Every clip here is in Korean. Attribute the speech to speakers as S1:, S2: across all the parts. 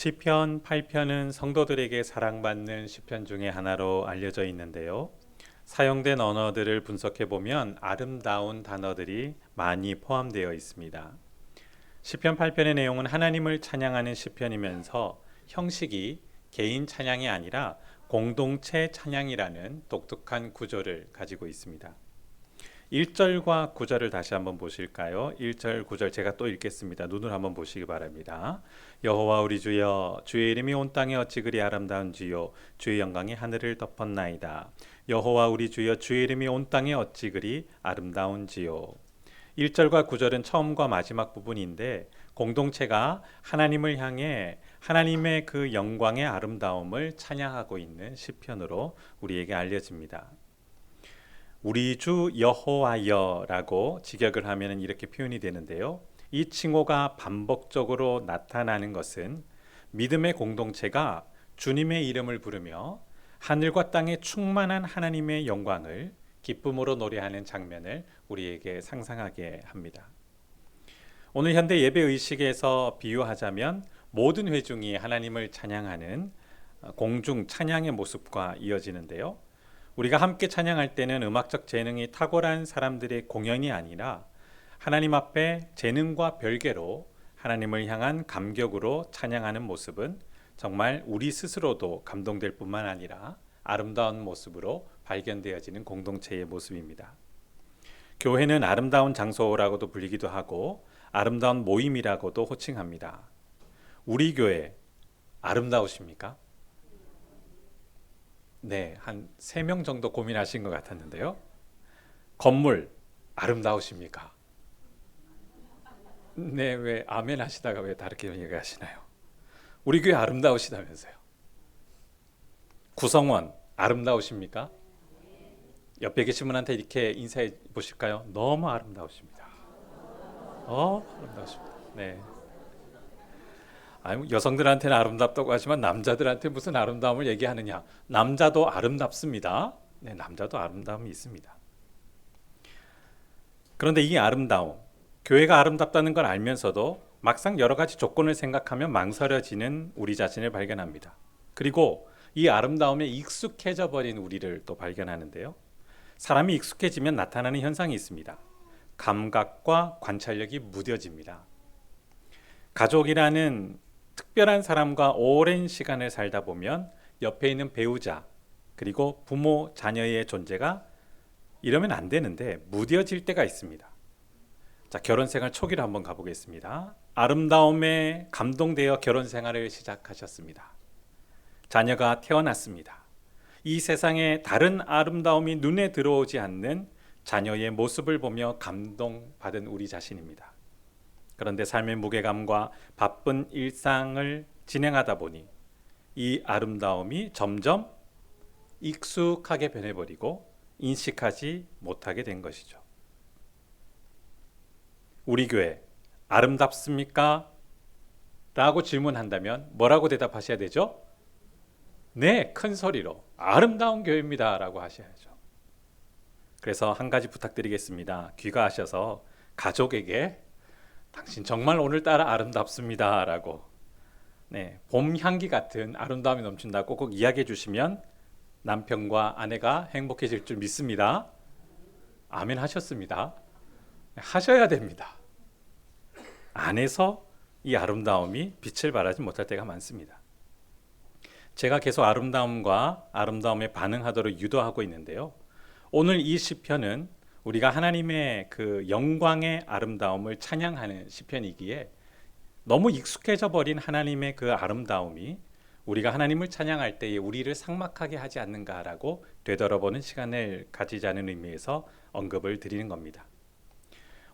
S1: 시편 8편은 성도들에게 사랑받는 시편 중에 하나로 알려져 있는데요. 사용된 언어들을 분석해 보면 아름다운 단어들이 많이 포함되어 있습니다. 시편 8편의 내용은 하나님을 찬양하는 시편이면서 형식이 개인 찬양이 아니라 공동체 찬양이라는 독특한 구조를 가지고 있습니다. 1절과 9절을 다시 한번 보실까요? 1절 9절 제가 또 읽겠습니다. 눈을 한번 보시기 바랍니다. 여호와 우리 주여, 주의 이름이 온 땅에 어찌 그리 아름다운지요, 주의 영광이 하늘을 덮었나이다. 여호와 우리 주여, 주의 이름이 온 땅에 어찌 그리 아름다운지요. 1절과 9절은 처음과 마지막 부분인데 공동체가 하나님을 향해 하나님의 그 영광의 아름다움을 찬양하고 있는 시편으로 우리에게 알려집니다. 우리 주 여호와여라고 직역을 하면 이렇게 표현이 되는데요. 이 칭호가 반복적으로 나타나는 것은 믿음의 공동체가 주님의 이름을 부르며 하늘과 땅에 충만한 하나님의 영광을 기쁨으로 노래하는 장면을 우리에게 상상하게 합니다. 오늘 현대 예배 의식에서 비유하자면 모든 회중이 하나님을 찬양하는 공중 찬양의 모습과 이어지는데요. 우리가 함께 찬양할 때는 음악적 재능이 탁월한 사람들의 공연이 아니라 하나님 앞에 재능과 별개로 하나님을 향한 감격으로 찬양하는 모습은 정말 우리 스스로도 감동될 뿐만 아니라 아름다운 모습으로 발견되어지는 공동체의 모습입니다. 교회는 아름다운 장소라고도 불리기도 하고 아름다운 모임이라고도 호칭합니다. 우리 교회 아름다우십니까? 네, 한 3명 정도 고민하신 것 같았는데요. 건물 아름다우십니까? 네, 왜 아멘 하시다가 왜 다르게 얘기하시나요? 우리 교회 아름다우시다면서요. 구성원 아름다우십니까? 옆에 계신 분한테 이렇게 인사해 보실까요? 너무 아름다우십니다. 아름다우십니다. 네. 여성들한테는 아름답다고 하지만 남자들한테 무슨 아름다움을 얘기하느냐? 남자도 아름답습니다. 네, 남자도 아름다움이 있습니다. 그런데 이 아름다움, 교회가 아름답다는 걸 알면서도 막상 여러 가지 조건을 생각하면 망설여지는 우리 자신을 발견합니다. 그리고 이 아름다움에 익숙해져 버린 우리를 또 발견하는데요. 사람이 익숙해지면 나타나는 현상이 있습니다. 감각과 관찰력이 무뎌집니다. 가족이라는 특별한 사람과 오랜 시간을 살다 보면 옆에 있는 배우자 그리고 부모, 자녀의 존재가 이러면 안 되는데 무뎌질 때가 있습니다. 자, 결혼 생활 초기로 한번 가보겠습니다. 아름다움에 감동되어 결혼 생활을 시작하셨습니다. 자녀가 태어났습니다. 이 세상에 다른 아름다움이 눈에 들어오지 않는 자녀의 모습을 보며 감동받은 우리 자신입니다. 그런데 삶의 무게감과 바쁜 일상을 진행하다 보니 이 아름다움이 점점 익숙하게 변해버리고 인식하지 못하게 된 것이죠. 우리 교회 아름답습니까? 라고 질문한다면 뭐라고 대답하셔야 되죠? 네, 큰 소리로 아름다운 교회입니다 라고 하셔야죠. 그래서 한 가지 부탁드리겠습니다. 귀가하셔서 가족에게 당신 정말 오늘따라 아름답습니다 라고 봄 향기 같은 아름다움이 넘친다고 꼭 이야기해 주시면 남편과 아내가 행복해질 줄 믿습니다. 아멘 하셨습니다. 하셔야 됩니다. 안에서 이 아름다움이 빛을 발하지 못할 때가 많습니다. 제가 계속 아름다움과 아름다움에 반응하도록 유도하고 있는데요. 오늘 이 시편은 우리가 하나님의 그 영광의 아름다움을 찬양하는 시편이기에 너무 익숙해져 버린 하나님의 그 아름다움이 우리가 하나님을 찬양할 때에 우리를 삭막하게 하지 않는가라고 되돌아보는 시간을 가지자는 의미에서 언급을 드리는 겁니다.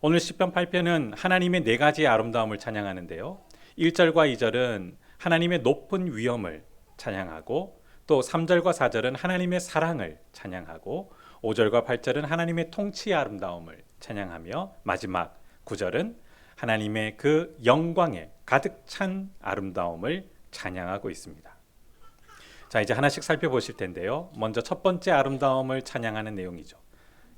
S1: 오늘 시편 8편은 하나님의 4가지의 아름다움을 찬양하는데요. 1절과 2절은 하나님의 높은 위엄을 찬양하고 또 3절과 4절은 하나님의 사랑을 찬양하고 5절과 8절은 하나님의 통치의 아름다움을 찬양하며 마지막 9절은 하나님의 그 영광에 가득 찬 아름다움을 찬양하고 있습니다. 자, 이제 하나씩 살펴보실 텐데요. 먼저 첫 번째 아름다움을 찬양하는 내용이죠.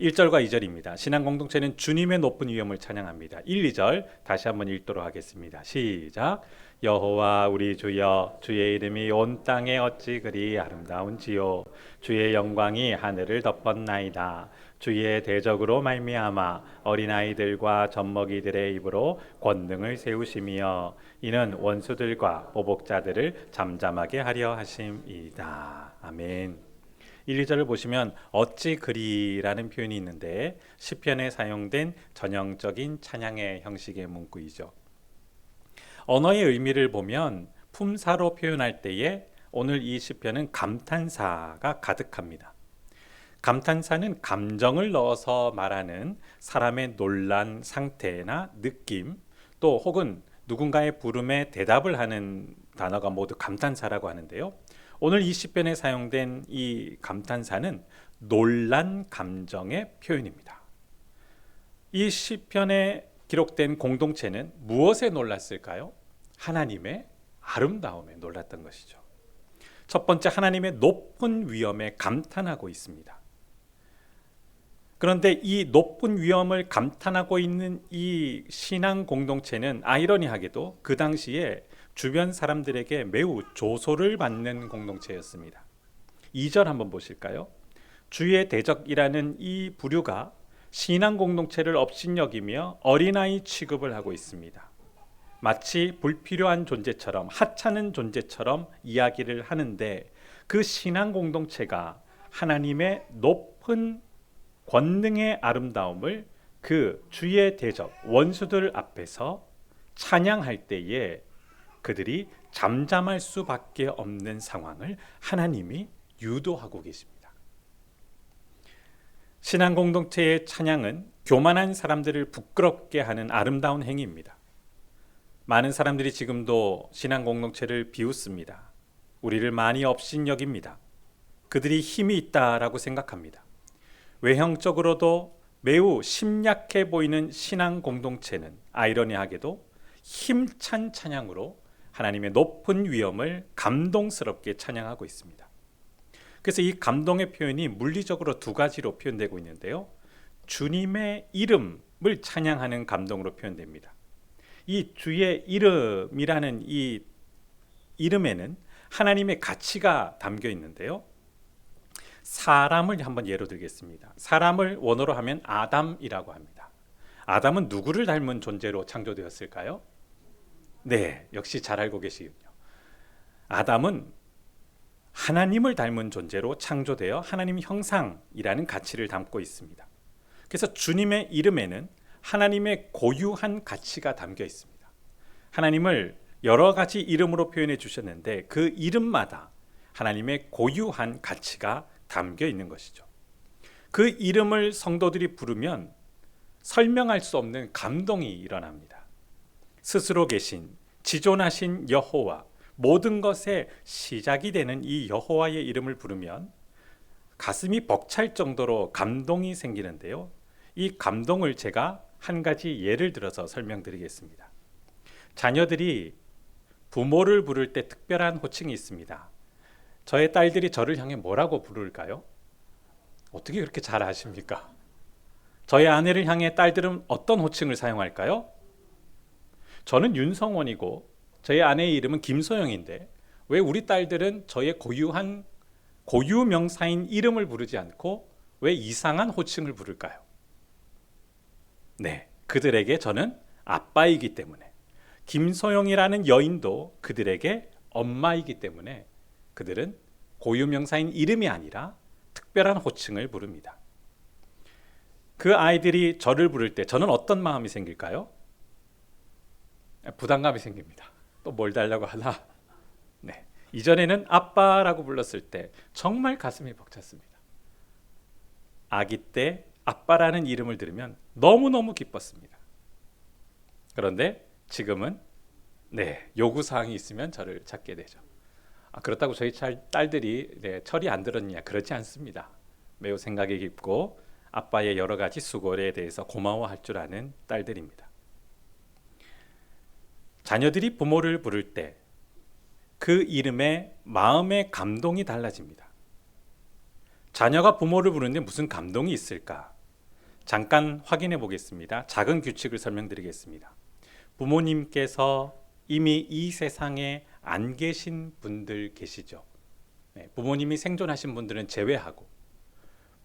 S1: 1절과 2절입니다. 신앙 공동체는 주님의 높은 위엄을 찬양합니다. 1, 2절 다시 한번 읽도록 하겠습니다. 시작. 여호와 우리 주여, 주의 이름이 온 땅에 어찌 그리 아름다운지요. 주의 영광이 하늘을 덮었나이다. 주의 대적으로 말미암아 어린아이들과 젖먹이들의 입으로 권능을 세우시며 이는 원수들과 보복자들을 잠잠하게 하려 하심이다. 아멘. 1, 2절을 보시면 어찌 그리라는 표현이 있는데 시편에 사용된 전형적인 찬양의 형식의 문구이죠. 언어의 의미를 보면 품사로 표현할 때에 오늘 이 시편은 감탄사가 가득합니다. 감탄사는 감정을 넣어서 말하는 사람의 놀란 상태나 느낌, 또 혹은 누군가의 부름에 대답을 하는 단어가 모두 감탄사라고 하는데요. 오늘 이 시편에 사용된 이 감탄사는 놀란 감정의 표현입니다. 이 시편에 기록된 공동체는 무엇에 놀랐을까요? 하나님의 아름다움에 놀랐던 것이죠. 첫 번째, 하나님의 높은 위엄에 감탄하고 있습니다. 그런데 이 높은 위엄을 감탄하고 있는 이 신앙 공동체는 아이러니하게도 그 당시에 주변 사람들에게 매우 조소를 받는 공동체였습니다. 2절 한번 보실까요? 주의 대적이라는 이 부류가 신앙 공동체를 업신여기며 어린아이 취급을 하고 있습니다. 마치 불필요한 존재처럼, 하찮은 존재처럼 이야기를 하는데 그 신앙 공동체가 하나님의 높은 권능의 아름다움을 그 주의 대적, 원수들 앞에서 찬양할 때에 그들이 잠잠할 수밖에 없는 상황을 하나님이 유도하고 계십니다. 신앙 공동체의 찬양은 교만한 사람들을 부끄럽게 하는 아름다운 행위입니다. 많은 사람들이 지금도 신앙 공동체를 비웃습니다. 우리를 많이 업신여깁니다. 그들이 힘이 있다라고 생각합니다. 외형적으로도 매우 심약해 보이는 신앙 공동체는 아이러니하게도 힘찬 찬양으로 하나님의 높은 위엄을 감동스럽게 찬양하고 있습니다. 그래서 이 감동의 표현이 물리적으로 두 가지로 표현되고 있는데요. 주님의 이름을 찬양하는 감동으로 표현됩니다. 이 주의 이름이라는 이 이름에는 하나님의 가치가 담겨 있는데요. 사람을 한번 예로 들겠습니다. 사람을 원어로 하면 아담이라고 합니다. 아담은 누구를 닮은 존재로 창조되었을까요? 네, 역시 잘 알고 계시군요. 아담은 하나님을 닮은 존재로 창조되어 하나님 형상이라는 가치를 담고 있습니다. 그래서 주님의 이름에는 하나님의 고유한 가치가 담겨 있습니다. 하나님을 여러 가지 이름으로 표현해 주셨는데 그 이름마다 하나님의 고유한 가치가 담겨 있는 것이죠. 그 이름을 성도들이 부르면 설명할 수 없는 감동이 일어납니다. 스스로 계신 지존하신 여호와, 모든 것의 시작이 되는 이 여호와의 이름을 부르면 가슴이 벅찰 정도로 감동이 생기는데요. 이 감동을 제가 한 가지 예를 들어서 설명드리겠습니다. 자녀들이 부모를 부를 때 특별한 호칭이 있습니다. 저의 딸들이 저를 향해 뭐라고 부를까요? 어떻게 그렇게 잘 아십니까? 저의 아내를 향해 딸들은 어떤 호칭을 사용할까요? 저는 윤성원이고 저희 아내의 이름은 김소영인데 왜 우리 딸들은 저의 고유한 고유 명사인 이름을 부르지 않고 왜 이상한 호칭을 부를까요? 네, 그들에게 저는 아빠이기 때문에, 김소영이라는 여인도 그들에게 엄마이기 때문에 그들은 고유 명사인 이름이 아니라 특별한 호칭을 부릅니다. 그 아이들이 저를 부를 때 저는 어떤 마음이 생길까요? 부담감이 생깁니다. 또 뭘 달라고 하나? 네, 이전에는 아빠라고 불렀을 때 정말 가슴이 벅찼습니다. 아기 때 아빠라는 이름을 들으면 너무너무 기뻤습니다. 그런데 지금은 요구사항이 있으면 저를 찾게 되죠. 그렇다고 저희 딸들이 철이 안 들었냐? 그렇지 않습니다. 매우 생각이 깊고 아빠의 여러 가지 수고에 대해서 고마워할 줄 아는 딸들입니다. 자녀들이 부모를 부를 때 그 이름에 마음의 감동이 달라집니다. 자녀가 부모를 부르는데 무슨 감동이 있을까? 잠깐 확인해 보겠습니다. 작은 규칙을 설명드리겠습니다. 부모님께서 이미 이 세상에 안 계신 분들 계시죠. 부모님이 생존하신 분들은 제외하고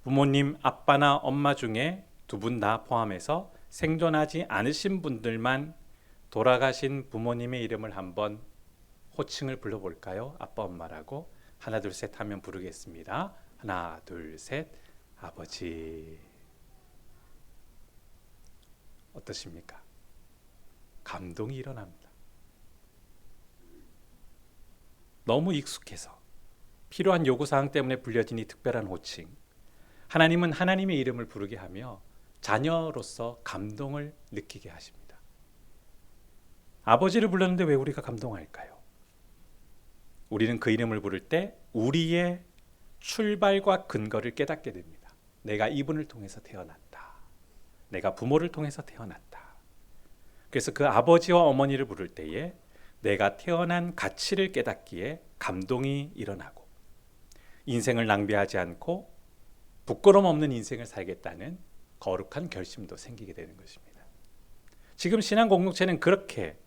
S1: 부모님 아빠나 엄마 중에 두 분 다 포함해서 생존하지 않으신 분들만 돌아가신 부모님의 이름을 한번 호칭을 불러볼까요? 아빠 엄마라고. 하나 둘 셋 하면 부르겠습니다. 하나 둘 셋. 아버지. 어떠십니까? 감동이 일어납니다. 너무 익숙해서 필요한 요구사항 때문에 불려진 이 특별한 호칭. 하나님은 하나님의 이름을 부르게 하며 자녀로서 감동을 느끼게 하십니다. 아버지를 불렀는데 왜 우리가 감동할까요? 우리는 그 이름을 부를 때 우리의 출발과 근거를 깨닫게 됩니다. 내가 이분을 통해서 태어났다. 내가 부모를 통해서 태어났다. 그래서 그 아버지와 어머니를 부를 때에 내가 태어난 가치를 깨닫기에 감동이 일어나고 인생을 낭비하지 않고 부끄럼 없는 인생을 살겠다는 거룩한 결심도 생기게 되는 것입니다. 지금 신앙 공동체는 그렇게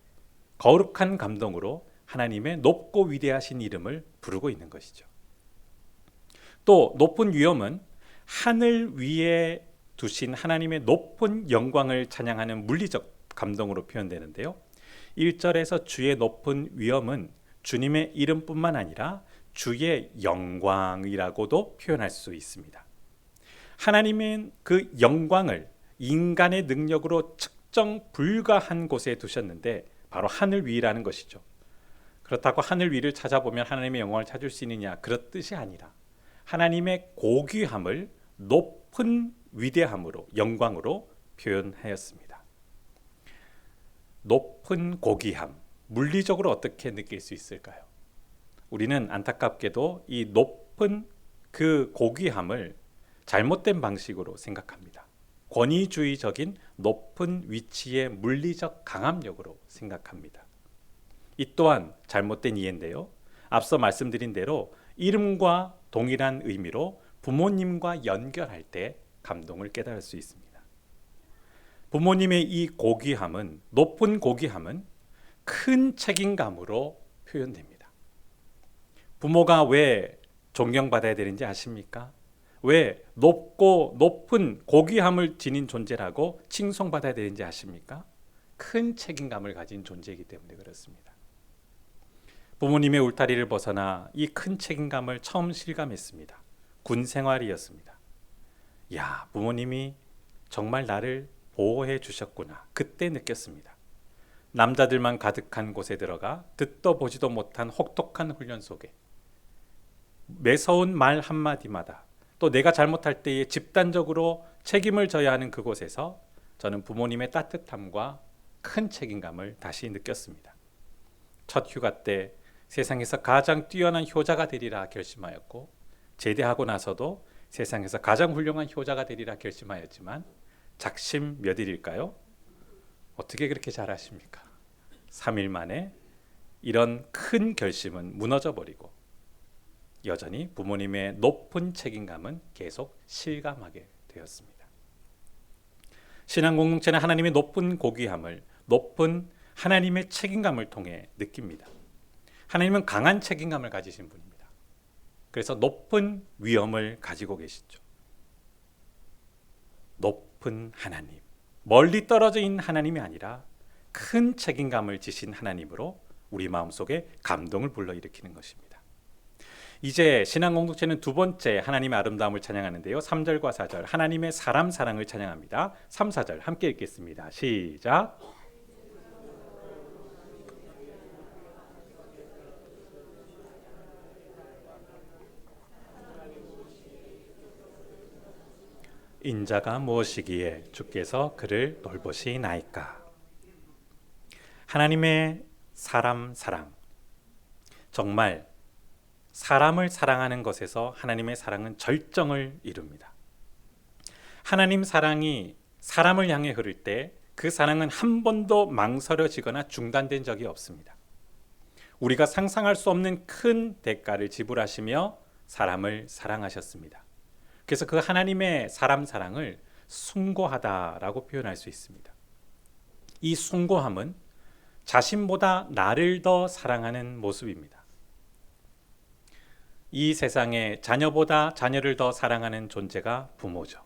S1: 거룩한 감동으로 하나님의 높고 위대하신 이름을 부르고 있는 것이죠. 또 높은 위엄은 하늘 위에 두신 하나님의 높은 영광을 찬양하는 물리적 감동으로 표현되는데요. 1절에서 주의 높은 위엄은 주님의 이름뿐만 아니라 주의 영광이라고도 표현할 수 있습니다. 하나님은 그 영광을 인간의 능력으로 측정 불가한 곳에 두셨는데 바로 하늘 위라는 것이죠. 그렇다고 하늘 위를 찾아보면 하나님의 영광을 찾을 수 있느냐, 그런 뜻이 아니라 하나님의 고귀함을 높은 위대함으로, 영광으로 표현하였습니다. 높은 고귀함, 물리적으로 어떻게 느낄 수 있을까요? 우리는 안타깝게도 이 높은 그 고귀함을 잘못된 방식으로 생각합니다. 권위주의적인 높은 위치의 물리적 강압력으로 생각합니다. 이 또한 잘못된 이해인데요. 앞서 말씀드린 대로 이름과 동일한 의미로 부모님과 연결할 때 감동을 깨달을 수 있습니다. 부모님의 이 고귀함은, 높은 고귀함은 큰 책임감으로 표현됩니다. 부모가 왜 존경받아야 되는지 아십니까? 왜 높고 높은 고귀함을 지닌 존재라고 칭송받아야 되는지 아십니까? 큰 책임감을 가진 존재이기 때문에 그렇습니다. 부모님의 울타리를 벗어나 이 큰 책임감을 처음 실감했습니다. 군 생활이었습니다. 야, 부모님이 정말 나를 보호해 주셨구나. 그때 느꼈습니다. 남자들만 가득한 곳에 들어가 듣도 보지도 못한 혹독한 훈련 속에 매서운 말 한마디마다 또 내가 잘못할 때에 집단적으로 책임을 져야 하는 그곳에서 저는 부모님의 따뜻함과 큰 책임감을 다시 느꼈습니다. 첫 휴가 때 세상에서 가장 뛰어난 효자가 되리라 결심하였고 제대하고 나서도 세상에서 가장 훌륭한 효자가 되리라 결심하였지만 작심 몇 일일까요? 어떻게 그렇게 잘하십니까? 3일 만에 이런 큰 결심은 무너져 버리고 여전히 부모님의 높은 책임감은 계속 실감하게 되었습니다. 신앙 공동체는 하나님의 높은 고귀함을, 높은 하나님의 책임감을 통해 느낍니다. 하나님은 강한 책임감을 가지신 분입니다. 그래서 높은 위엄을 가지고 계시죠. 높은 하나님, 멀리 떨어져 있는 하나님이 아니라 큰 책임감을 지신 하나님으로 우리 마음속에 감동을 불러일으키는 것입니다. 이제 신앙 공동체는 두 번째 하나님의 아름다움을 찬양하는데요. 3절과 4절 하나님의 사람 사랑을 찬양합니다. 3, 4절 함께 읽겠습니다. 시작. 인자가 무엇이기에 주께서 그를 돌보시나이까. 하나님의 사람 사랑, 정말 사람을 사랑하는 것에서 하나님의 사랑은 절정을 이룹니다. 하나님 사랑이 사람을 향해 흐를 때 그 사랑은 한 번도 망설여지거나 중단된 적이 없습니다. 우리가 상상할 수 없는 큰 대가를 지불하시며 사람을 사랑하셨습니다. 그래서 그 하나님의 사람 사랑을 숭고하다라고 표현할 수 있습니다. 이 숭고함은 자신보다 나를 더 사랑하는 모습입니다. 이 세상에 자녀보다 자녀를 더 사랑하는 존재가 부모죠.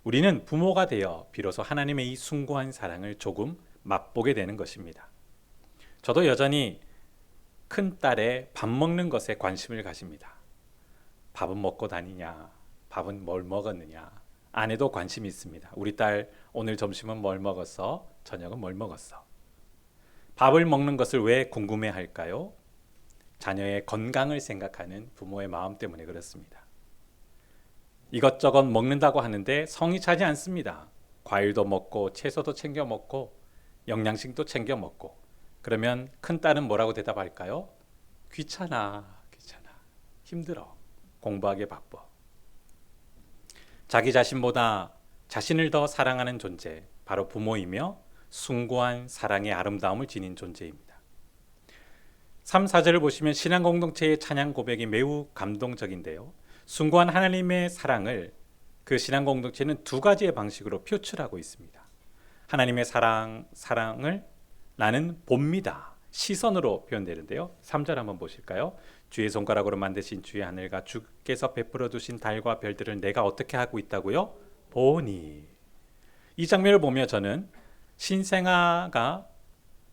S1: 우리는 부모가 되어 비로소 하나님의 이 숭고한 사랑을 조금 맛보게 되는 것입니다. 저도 여전히 큰딸의 밥 먹는 것에 관심을 가집니다. 밥은 먹고 다니냐, 밥은 뭘 먹었느냐, 아내도 관심이 있습니다. 우리 딸 오늘 점심은 뭘 먹었어? 저녁은 뭘 먹었어? 밥을 먹는 것을 왜 궁금해 할까요? 자녀의 건강을 생각하는 부모의 마음 때문에 그렇습니다. 이것저것 먹는다고 하는데 성이 차지 않습니다. 과일도 먹고 채소도 챙겨 먹고 영양식도 챙겨 먹고, 그러면 큰딸은 뭐라고 대답할까요? 귀찮아, 힘들어, 공부하기 바빠. 자기 자신보다 자신을 더 사랑하는 존재, 바로 부모이며 숭고한 사랑의 아름다움을 지닌 존재입니다. 3, 4절을 보시면 신앙 공동체의 찬양 고백이 매우 감동적인데요. 숭고한 하나님의 사랑을 그 신앙 공동체는 두 가지의 방식으로 표출하고 있습니다. 하나님의 사랑을 나는 봅니다. 시선으로 표현되는데요. 3절 한번 보실까요? 주의 손가락으로 만드신 주의 하늘과 주께서 베풀어 두신 달과 별들을 내가 어떻게 하고 있다고요? 보니. 이 장면을 보며 저는 신생아가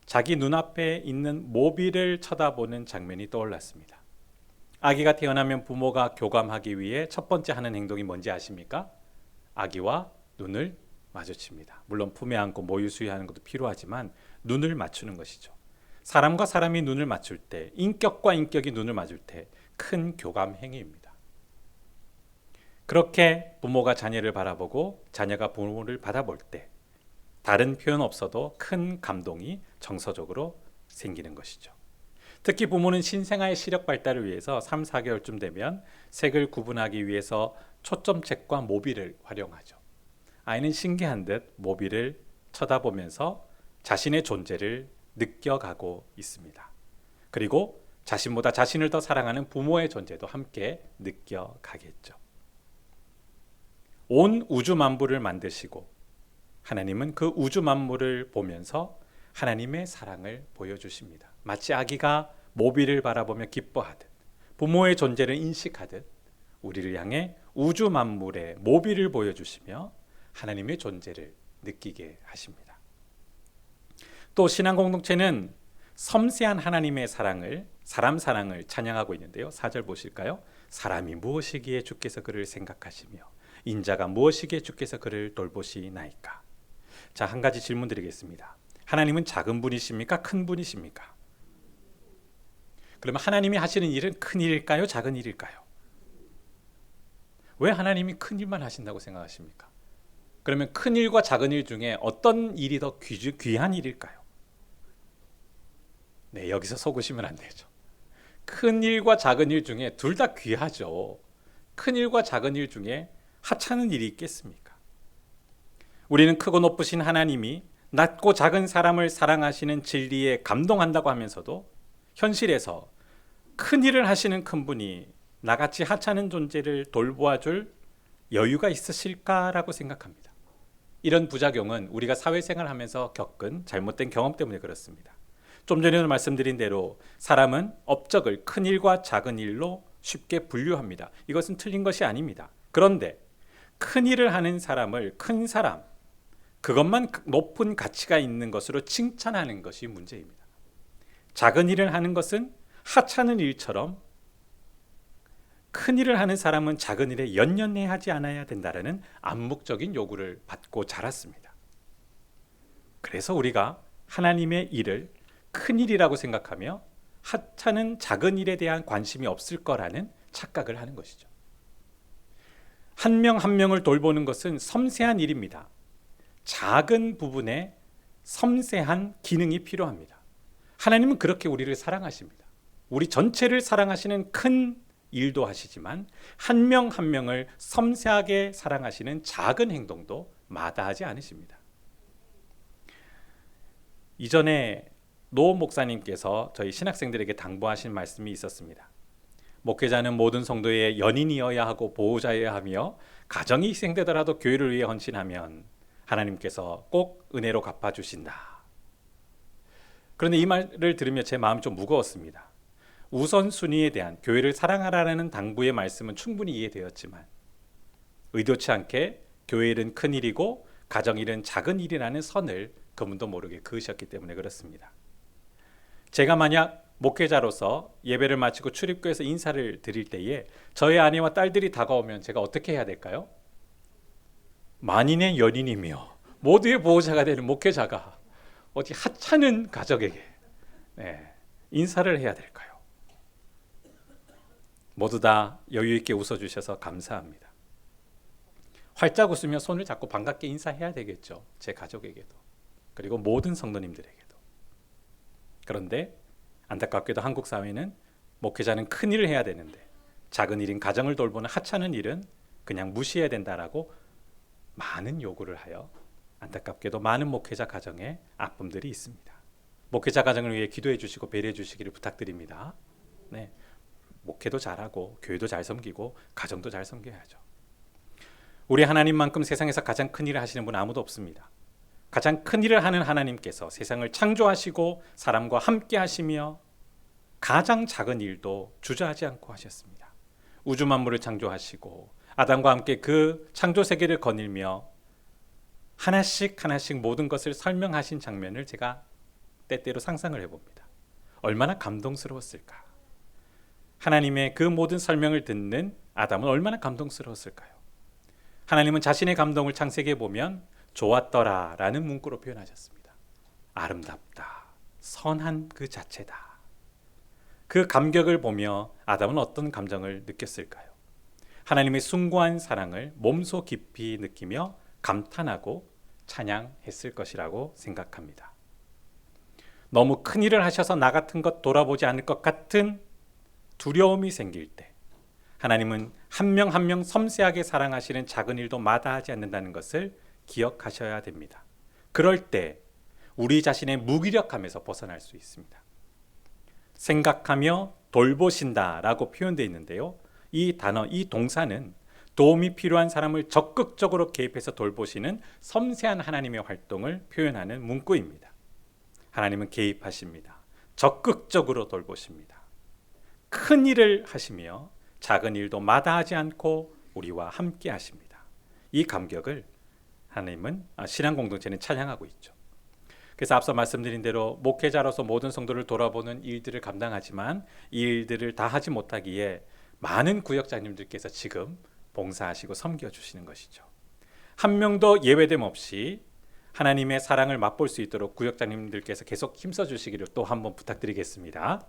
S1: 자기 눈앞에 있는 모비를 쳐다보는 장면이 떠올랐습니다. 아기가 태어나면 부모가 교감하기 위해 첫 번째 하는 행동이 뭔지 아십니까? 아기와 눈을 마주칩니다. 물론 품에 안고 모유 수유하는 것도 필요하지만 눈을 맞추는 것이죠. 사람과 사람이 눈을 맞출 때, 인격과 인격이 눈을 맞을 때 큰 교감 행위입니다. 그렇게 부모가 자녀를 바라보고 자녀가 부모를 받아볼 때 다른 표현 없어도 큰 감동이 정서적으로 생기는 것이죠. 특히 부모는 신생아의 시력 발달을 위해서 3, 4개월쯤 되면 색을 구분하기 위해서 초점책과 모비를 활용하죠. 아이는 신기한 듯 모비를 쳐다보면서 자신의 존재를 느껴가고 있습니다. 그리고 자신보다 자신을 더 사랑하는 부모의 존재도 함께 느껴가겠죠. 온 우주 만물을 만드시고 하나님은 그 우주 만물을 보면서 하나님의 사랑을 보여주십니다. 마치 아기가 모비를 바라보며 기뻐하듯 부모의 존재를 인식하듯 우리를 향해 우주 만물의 모비를 보여주시며 하나님의 존재를 느끼게 하십니다. 또 신앙 공동체는 섬세한 하나님의 사랑을, 사람 사랑을 찬양하고 있는데요. 4절 보실까요? 사람이 무엇이기에 주께서 그를 생각하시며 인자가 무엇이기에 주께서 그를 돌보시나이까. 자, 한 가지 질문 드리겠습니다. 하나님은 작은 분이십니까? 큰 분이십니까? 그러면 하나님이 하시는 일은 큰 일일까요? 작은 일일까요? 왜 하나님이 큰 일만 하신다고 생각하십니까? 그러면 큰 일과 작은 일 중에 어떤 일이 더 귀한 일일까요? 네, 여기서 속으시면 안 되죠. 큰 일과 작은 일 중에 둘 다 귀하죠. 큰 일과 작은 일 중에 하찮은 일이 있겠습니까? 우리는 크고 높으신 하나님이 낮고 작은 사람을 사랑하시는 진리에 감동한다고 하면서도 현실에서 큰 일을 하시는 큰 분이 나같이 하찮은 존재를 돌보아줄 여유가 있으실까라고 생각합니다. 이런 부작용은 우리가 사회생활하면서 겪은 잘못된 경험 때문에 그렇습니다. 좀 전에도 말씀드린 대로 사람은 업적을 큰 일과 작은 일로 쉽게 분류합니다. 이것은 틀린 것이 아닙니다. 그런데 큰 일을 하는 사람을 큰 사람, 그것만 높은 가치가 있는 것으로 칭찬하는 것이 문제입니다. 작은 일을 하는 것은 하찮은 일처럼 큰 일을 하는 사람은 작은 일에 연연해하지 않아야 된다는 암묵적인 요구를 받고 자랐습니다. 그래서 우리가 하나님의 일을 큰 일이라고 생각하며 하찮은 작은 일에 대한 관심이 없을 거라는 착각을 하는 것이죠. 한 명 한 명을 돌보는 것은 섬세한 일입니다. 작은 부분에 섬세한 기능이 필요합니다. 하나님은 그렇게 우리를 사랑하십니다. 우리 전체를 사랑하시는 큰 일도 하시지만 한 명 한 명을 섬세하게 사랑하시는 작은 행동도 마다하지 않으십니다. 이전에 노 목사님께서 저희 신학생들에게 당부하신 말씀이 있었습니다. 목회자는 모든 성도의 연인이어야 하고 보호자여야 하며 가정이 희생되더라도 교회를 위해 헌신하면 하나님께서 꼭 은혜로 갚아주신다. 그런데 이 말을 들으며 제 마음이 좀 무거웠습니다. 우선순위에 대한 교회를 사랑하라는 당부의 말씀은 충분히 이해되었지만 의도치 않게 교회 일은 큰 일이고 가정 일은 작은 일이라는 선을 그분도 모르게 그으셨기 때문에 그렇습니다. 제가 만약 목회자로서 예배를 마치고 출입구에서 인사를 드릴 때에 저의 아내와 딸들이 다가오면 제가 어떻게 해야 될까요? 만인의 연인이며 모두의 보호자가 되는 목회자가 어디 하찮은 가족에게 인사를 해야 될까요? 모두 다 여유 있게 웃어주셔서 감사합니다. 활짝 웃으며 손을 잡고 반갑게 인사해야 되겠죠. 제 가족에게도 그리고 모든 성도님들에게도. 그런데 안타깝게도 한국 사회는 목회자는 큰 일을 해야 되는데 작은 일인 가정을 돌보는 하찮은 일은 그냥 무시해야 된다라고 많은 요구를 하여 안타깝게도 많은 목회자 가정에 아픔들이 있습니다. 목회자 가정을 위해 기도해 주시고 배려해 주시기를 부탁드립니다. 네, 목회도 잘하고 교회도 잘 섬기고 가정도 잘 섬겨야죠. 우리 하나님만큼 세상에서 가장 큰 일을 하시는 분 아무도 없습니다. 가장 큰 일을 하는 하나님께서 세상을 창조하시고 사람과 함께 하시며 가장 작은 일도 주저하지 않고 하셨습니다. 우주 만물을 창조하시고 아담과 함께 그 창조 세계를 거닐며 하나씩 모든 것을 설명하신 장면을 제가 때때로 상상을 해봅니다. 얼마나 감동스러웠을까. 하나님의 그 모든 설명을 듣는 아담은 얼마나 감동스러웠을까요? 하나님은 자신의 감동을 창세기에 보면 좋았더라 라는 문구로 표현하셨습니다. 아름답다, 선한 그 자체다. 그 감격을 보며 아담은 어떤 감정을 느꼈을까요? 하나님의 숭고한 사랑을 몸소 깊이 느끼며 감탄하고 찬양했을 것이라고 생각합니다. 너무 큰 일을 하셔서 나 같은 것 돌아보지 않을 것 같은 두려움이 생길 때 하나님은 한 명 한 명 섬세하게 사랑하시는 작은 일도 마다하지 않는다는 것을 기억하셔야 됩니다. 그럴 때 우리 자신의 무기력함에서 벗어날 수 있습니다. 생각하며 돌보신다라고 표현되어 있는데요. 이 단어, 이 동사는 도움이 필요한 사람을 적극적으로 개입해서 돌보시는 섬세한 하나님의 활동을 표현하는 문구입니다. 하나님은 개입하십니다. 적극적으로 돌보십니다. 큰 일을 하시며 작은 일도 마다하지 않고 우리와 함께 하십니다. 이 감격을 하나님은 신앙 공동체는 찬양하고 있죠. 그래서 앞서 말씀드린 대로 목회자로서 모든 성도를 돌아보는 일들을 감당하지만 이 일들을 다 하지 못하기에 많은 구역장님들께서 지금 봉사하시고 섬겨주시는 것이죠. 한 명도 예외됨 없이 하나님의 사랑을 맛볼 수 있도록 구역장님들께서 계속 힘써 주시기를 또 한번 부탁드리겠습니다.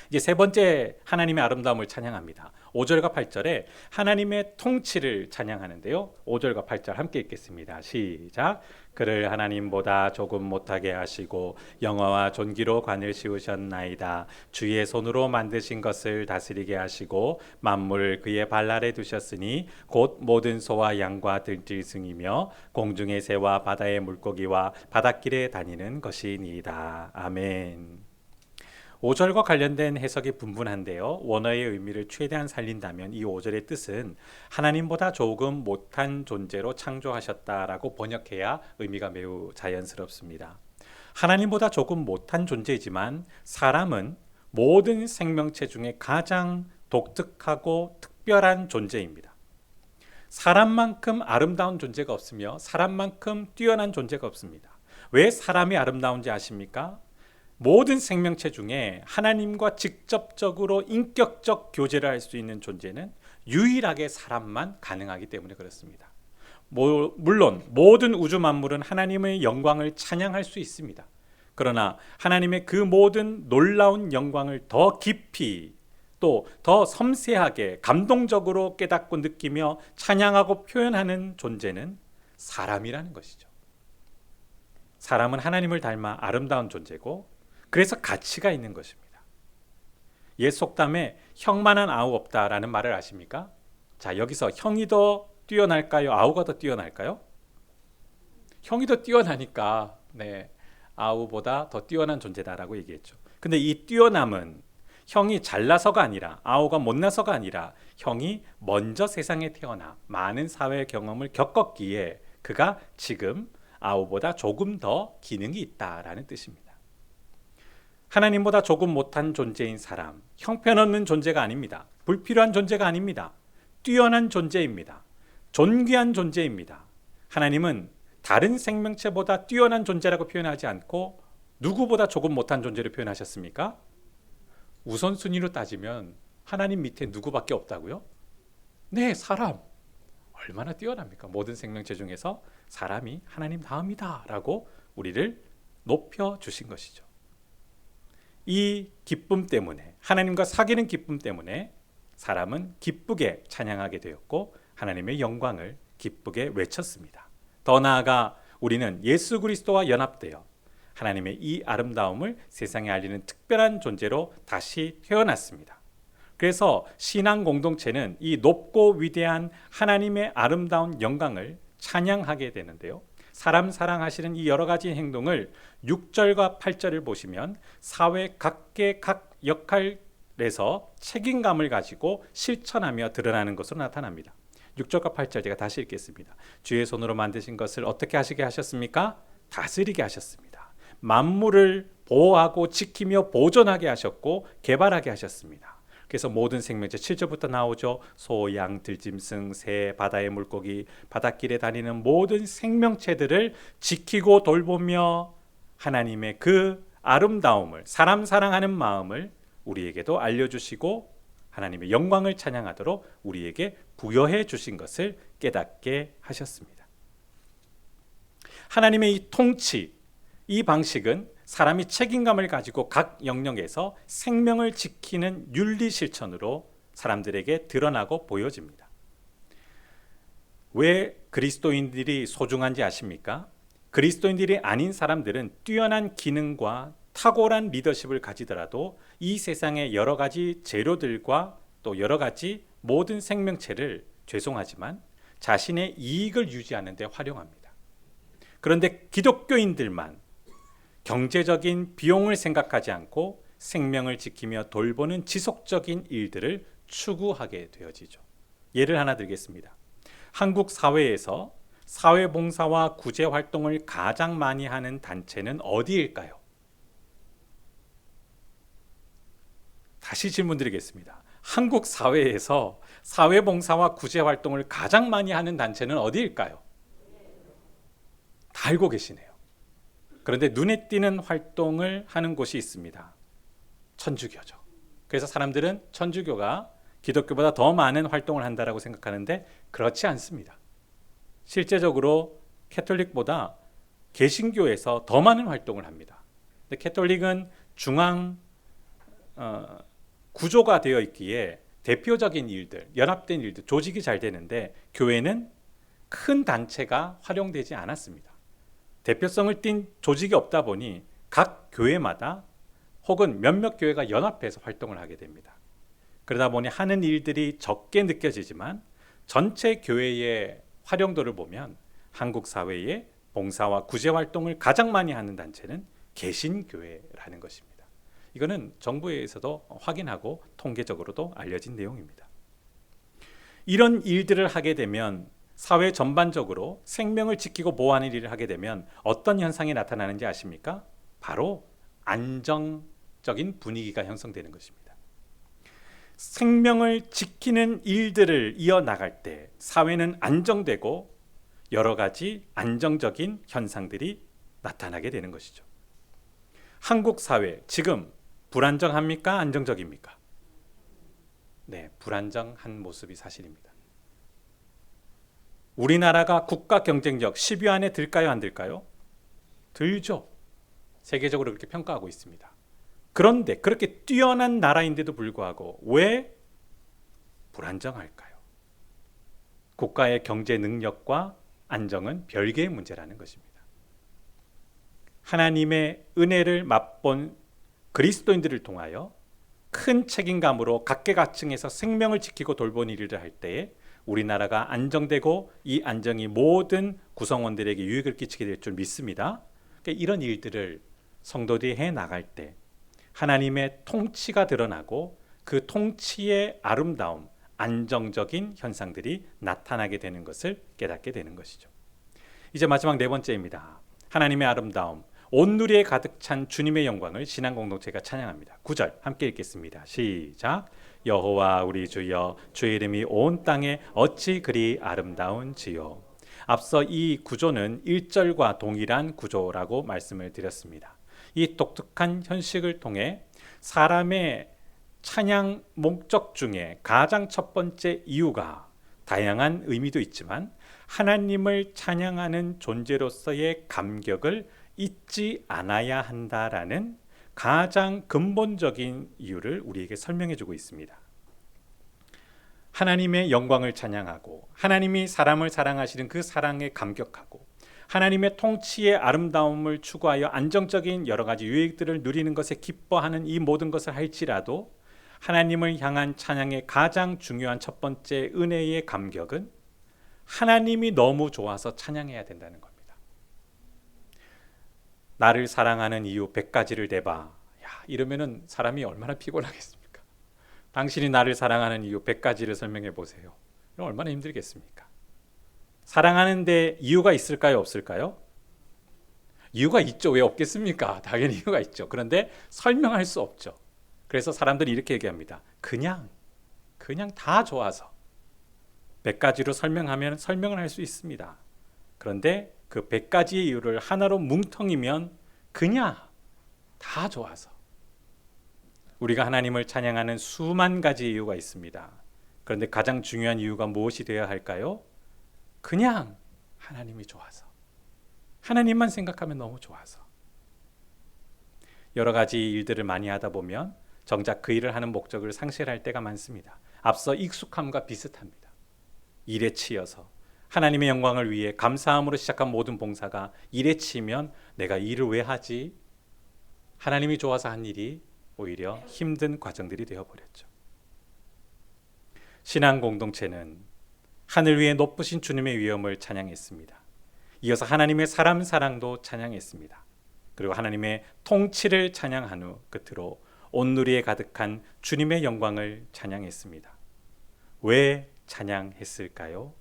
S1: 이제 세 번째 하나님의 아름다움을 찬양합니다. 5절과 8절에 하나님의 통치를 찬양하는데요. 5절과 8절 함께 읽겠습니다. 시작. 그를 하나님보다 조금 못하게 하시고 영화와 존귀로 관을 씌우셨나이다. 주의 손으로 만드신 것을 다스리게 하시고 만물을 그의 발 아래 두셨으니 곧 모든 소와 양과 들짐승이며 공중의 새와 바다의 물고기와 바닷길에 다니는 것이니이다. 아멘. 5절과 관련된 해석이 분분한데요. 원어의 의미를 최대한 살린다면 이 5절의 뜻은 하나님보다 조금 못한 존재로 창조하셨다라고 번역해야 의미가 매우 자연스럽습니다. 하나님보다 조금 못한 존재이지만 사람은 모든 생명체 중에 가장 독특하고 특별한 존재입니다. 사람만큼 아름다운 존재가 없으며 사람만큼 뛰어난 존재가 없습니다. 왜 사람이 아름다운지 아십니까? 모든 생명체 중에 하나님과 직접적으로 인격적 교제를 할 수 있는 존재는 유일하게 사람만 가능하기 때문에 그렇습니다. 물론 모든 우주 만물은 하나님의 영광을 찬양할 수 있습니다. 그러나 하나님의 그 모든 놀라운 영광을 더 깊이 또 더 섬세하게 감동적으로 깨닫고 느끼며 찬양하고 표현하는 존재는 사람이라는 것이죠. 사람은 하나님을 닮아 아름다운 존재고 그래서 가치가 있는 것입니다. 옛 속담에 형만한 아우 없다라는 말을 아십니까? 자, 여기서 형이 더 뛰어날까요? 아우가 더 뛰어날까요? 형이 더 뛰어나니까 아우보다 더 뛰어난 존재다라고 얘기했죠. 근데 이 뛰어남은 형이 잘나서가 아니라 아우가 못나서가 아니라 형이 먼저 세상에 태어나 많은 사회 경험을 겪었기에 그가 지금 아우보다 조금 더 기능이 있다라는 뜻입니다. 하나님보다 조금 못한 존재인 사람, 형편없는 존재가 아닙니다. 불필요한 존재가 아닙니다. 뛰어난 존재입니다. 존귀한 존재입니다. 하나님은 다른 생명체보다 뛰어난 존재라고 표현하지 않고 누구보다 조금 못한 존재로 표현하셨습니까? 우선순위로 따지면 하나님 밑에 누구밖에 없다고요? 네, 사람. 얼마나 뛰어납니까? 모든 생명체 중에서 사람이 하나님 다음이다 라고 우리를 높여주신 것이죠. 이 기쁨 때문에, 하나님과 사귀는 기쁨 때문에 사람은 기쁘게 찬양하게 되었고 하나님의 영광을 기쁘게 외쳤습니다. 더 나아가 우리는 예수 그리스도와 연합되어 하나님의 이 아름다움을 세상에 알리는 특별한 존재로 다시 태어났습니다. 그래서 신앙 공동체는 이 높고 위대한 하나님의 아름다운 영광을 찬양하게 되는데요. 사람 사랑하시는 이 여러 가지 행동을 6절과 8절을 보시면 사회 각계 각 역할에서 책임감을 가지고 실천하며 드러나는 것으로 나타납니다. 6절과 8절 제가 다시 읽겠습니다. 주의 손으로 만드신 것을 어떻게 하시게 하셨습니까? 다스리게 하셨습니다. 만물을 보호하고 지키며 보존하게 하셨고 개발하게 하셨습니다. 그래서 모든 생명체 7절부터 나오죠. 소, 양, 들짐승, 새, 바다의 물고기, 바닷길에 다니는 모든 생명체들을 지키고 돌보며 하나님의 그 아름다움을, 사람 사랑하는 마음을 우리에게도 알려주시고 하나님의 영광을 찬양하도록 우리에게 부여해 주신 것을 깨닫게 하셨습니다. 하나님의 이 통치, 이 방식은 사람이 책임감을 가지고 각 영역에서 생명을 지키는 윤리 실천으로 사람들에게 드러나고 보여집니다. 왜 그리스도인들이 소중한지 아십니까? 그리스도인들이 아닌 사람들은 뛰어난 기능과 탁월한 리더십을 가지더라도 이 세상의 여러 가지 재료들과 또 여러 가지 모든 생명체를 죄송하지만 자신의 이익을 유지하는 데 활용합니다. 그런데 기독교인들만 경제적인 비용을 생각하지 않고 생명을 지키며 돌보는 지속적인 일들을 추구하게 되어지죠. 예를 하나 들겠습니다. 한국 사회에서 사회봉사와 구제활동을 가장 많이 하는 단체는 어디일까요? 다시 질문 드리겠습니다. 한국 사회에서 사회봉사와 구제활동을 가장 많이 하는 단체는 어디일까요? 다 알고 계시네요. 그런데 눈에 띄는 활동을 하는 곳이 있습니다. 천주교죠. 그래서 사람들은 천주교가 기독교보다 더 많은 활동을 한다고 생각하는데 그렇지 않습니다. 실제적으로 캐톨릭보다 개신교에서 더 많은 활동을 합니다. 근데 캐톨릭은 중앙 구조가 되어 있기에 대표적인 일들, 연합된 일들, 조직이 잘 되는데 교회는 큰 단체가 활용되지 않았습니다. 대표성을 띈 조직이 없다 보니 각 교회마다 혹은 몇몇 교회가 연합해서 활동을 하게 됩니다. 그러다 보니 하는 일들이 적게 느껴지지만 전체 교회의 활용도를 보면 한국 사회의 봉사와 구제 활동을 가장 많이 하는 단체는 개신교회라는 것입니다. 이거는 정부에서도 확인하고 통계적으로도 알려진 내용입니다. 이런 일들을 하게 되면 사회 전반적으로 생명을 지키고 보호하는 일을 하게 되면 어떤 현상이 나타나는지 아십니까? 바로 안정적인 분위기가 형성되는 것입니다. 생명을 지키는 일들을 이어나갈 때 사회는 안정되고 여러 가지 안정적인 현상들이 나타나게 되는 것이죠. 한국 사회 지금 불안정합니까? 안정적입니까? 네, 불안정한 모습이 사실입니다. 우리나라가 국가 경쟁력 10위 안에 들까요? 안 들까요? 들죠. 세계적으로 그렇게 평가하고 있습니다. 그런데 그렇게 뛰어난 나라인데도 불구하고 왜 불안정할까요? 국가의 경제 능력과 안정은 별개의 문제라는 것입니다. 하나님의 은혜를 맛본 그리스도인들을 통하여 큰 책임감으로 각계각층에서 생명을 지키고 돌보는 일을 할 때에 우리나라가 안정되고 이 안정이 모든 구성원들에게 유익을 끼치게 될 줄 믿습니다. 그러니까 이런 일들을 성도들이 해 나갈 때 하나님의 통치가 드러나고 그 통치의 아름다움, 안정적인 현상들이 나타나게 되는 것을 깨닫게 되는 것이죠. 이제 마지막 네 번째입니다. 하나님의 아름다움, 온누리에 가득 찬 주님의 영광을 신앙 공동체가 찬양합니다. 9절 함께 읽겠습니다. 시작. 여호와 우리 주여, 주의 이름이 온 땅에 어찌 그리 아름다운지요. 앞서 이 구조는 1절과 동일한 구조라고 말씀을 드렸습니다. 이 독특한 현식을 통해 사람의 찬양 목적 중에 가장 첫 번째 이유가 다양한 의미도 있지만 하나님을 찬양하는 존재로서의 감격을 잊지 않아야 한다라는 가장 근본적인 이유를 우리에게 설명해 주고 있습니다. 하나님의 영광을 찬양하고 하나님이 사람을 사랑하시는 그 사랑에 감격하고 하나님의 통치의 아름다움을 추구하여 안정적인 여러 가지 유익들을 누리는 것에 기뻐하는 이 모든 것을 할지라도 하나님을 향한 찬양의 가장 중요한 첫 번째 은혜의 감격은 하나님이 너무 좋아서 찬양해야 된다는 겁니다. 나를 사랑하는 이유 100가지를 대봐. 이러면은 사람이 얼마나 피곤하겠습니까? 당신이 나를 사랑하는 이유 100가지를 설명해 보세요. 얼마나 힘들겠습니까? 사랑하는데 이유가 있을까요? 없을까요? 이유가 있죠. 왜 없겠습니까? 당연히 이유가 있죠. 그런데 설명할 수 없죠. 그래서 사람들이 이렇게 얘기합니다. 그냥 다 좋아서. 100가지로 설명하면 설명을 할 수 있습니다. 그런데 그 100가지의 이유를 하나로 뭉텅이면 그냥 다 좋아서. 우리가 하나님을 찬양하는 수만 가지 이유가 있습니다. 그런데 가장 중요한 이유가 무엇이 되어야 할까요? 그냥 하나님이 좋아서. 하나님만 생각하면 너무 좋아서. 여러 가지 일들을 많이 하다 보면 정작 그 일을 하는 목적을 상실할 때가 많습니다. 앞서 익숙함과 비슷합니다. 일에 치여서 하나님의 영광을 위해 감사함으로 시작한 모든 봉사가 일에 치면 내가 일을 왜 하지? 하나님이 좋아서 한 일이 오히려 힘든 과정들이 되어버렸죠. 신앙 공동체는 하늘 위에 높으신 주님의 위엄을 찬양했습니다. 이어서 하나님의 사람 사랑도 찬양했습니다. 그리고 하나님의 통치를 찬양한 후 끝으로 온누리에 가득한 주님의 영광을 찬양했습니다. 왜 찬양했을까요?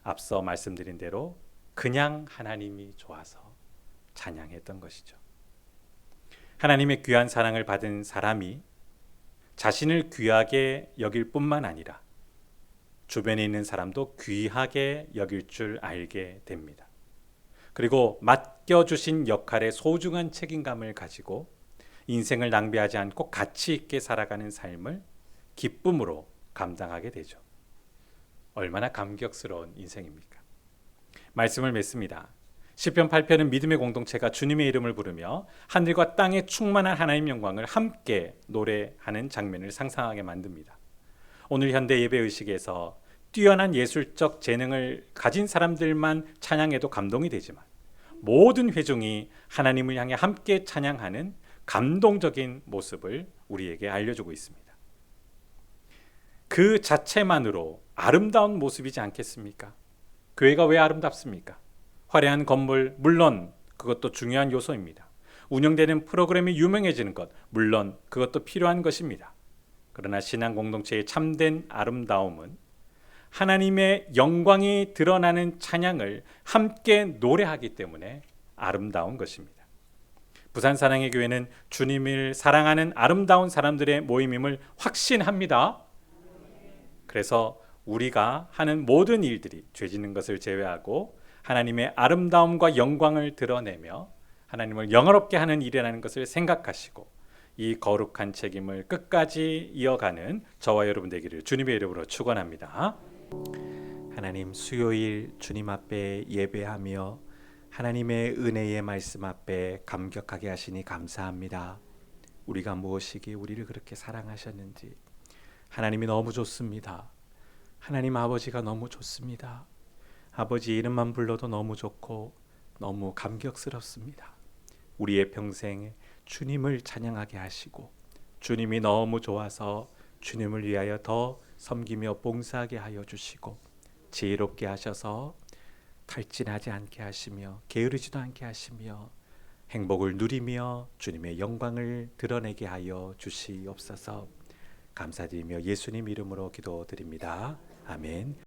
S1: 앞서 말씀드린 대로 그냥 하나님이 좋아서 찬양했던 것이죠. 하나님의 귀한 사랑을 받은 사람이 자신을 귀하게 여길 뿐만 아니라 주변에 있는 사람도 귀하게 여길 줄 알게 됩니다. 그리고 맡겨주신 역할에 소중한 책임감을 가지고 인생을 낭비하지 않고 가치 있게 살아가는 삶을 기쁨으로 감당하게 되죠. 얼마나 감격스러운 인생입니까? 말씀을 맺습니다. 시편 8편은 믿음의 공동체가 주님의 이름을 부르며 하늘과 땅에 충만한 하나님 영광을 함께 노래하는 장면을 상상하게 만듭니다. 오늘 현대 예배의식에서 뛰어난 예술적 재능을 가진 사람들만 찬양해도 감동이 되지만 모든 회중이 하나님을 향해 함께 찬양하는 감동적인 모습을 우리에게 알려주고 있습니다. 그 자체만으로 아름다운 모습이지 않겠습니까? 교회가 왜 아름답습니까? 화려한 건물, 물론 그것도 중요한 요소입니다. 운영되는 프로그램이 유명해지는 것, 물론 그것도 필요한 것입니다. 그러나 신앙 공동체의 참된 아름다움은 하나님의 영광이 드러나는 찬양을 함께 노래하기 때문에 아름다운 것입니다. 부산 사랑의 교회는 주님을 사랑하는 아름다운 사람들의 모임임을 확신합니다. 그래서 우리가 하는 모든 일들이 죄 짓는 것을 제외하고 하나님의 아름다움과 영광을 드러내며 하나님을 영화롭게 하는 일이라는 것을 생각하시고 이 거룩한 책임을 끝까지 이어가는 저와 여러분 되기를 주님의 이름으로 축원합니다. 하나님, 수요일 주님 앞에 예배하며 하나님의 은혜의 말씀 앞에 감격하게 하시니 감사합니다. 우리가 무엇이기에 우리를 그렇게 사랑하셨는지 하나님이 너무 좋습니다. 하나님 아버지가 너무 좋습니다. 아버지 이름만 불러도 너무 좋고 너무 감격스럽습니다. 우리의 평생 주님을 찬양하게 하시고 주님이 너무 좋아서 주님을 위하여 더 섬기며 봉사하게 하여 주시고 지혜롭게 하셔서 탈진하지 않게 하시며 게으르지도 않게 하시며 행복을 누리며 주님의 영광을 드러내게 하여 주시옵소서. 감사드리며 예수님 이름으로 기도드립니다. 아멘.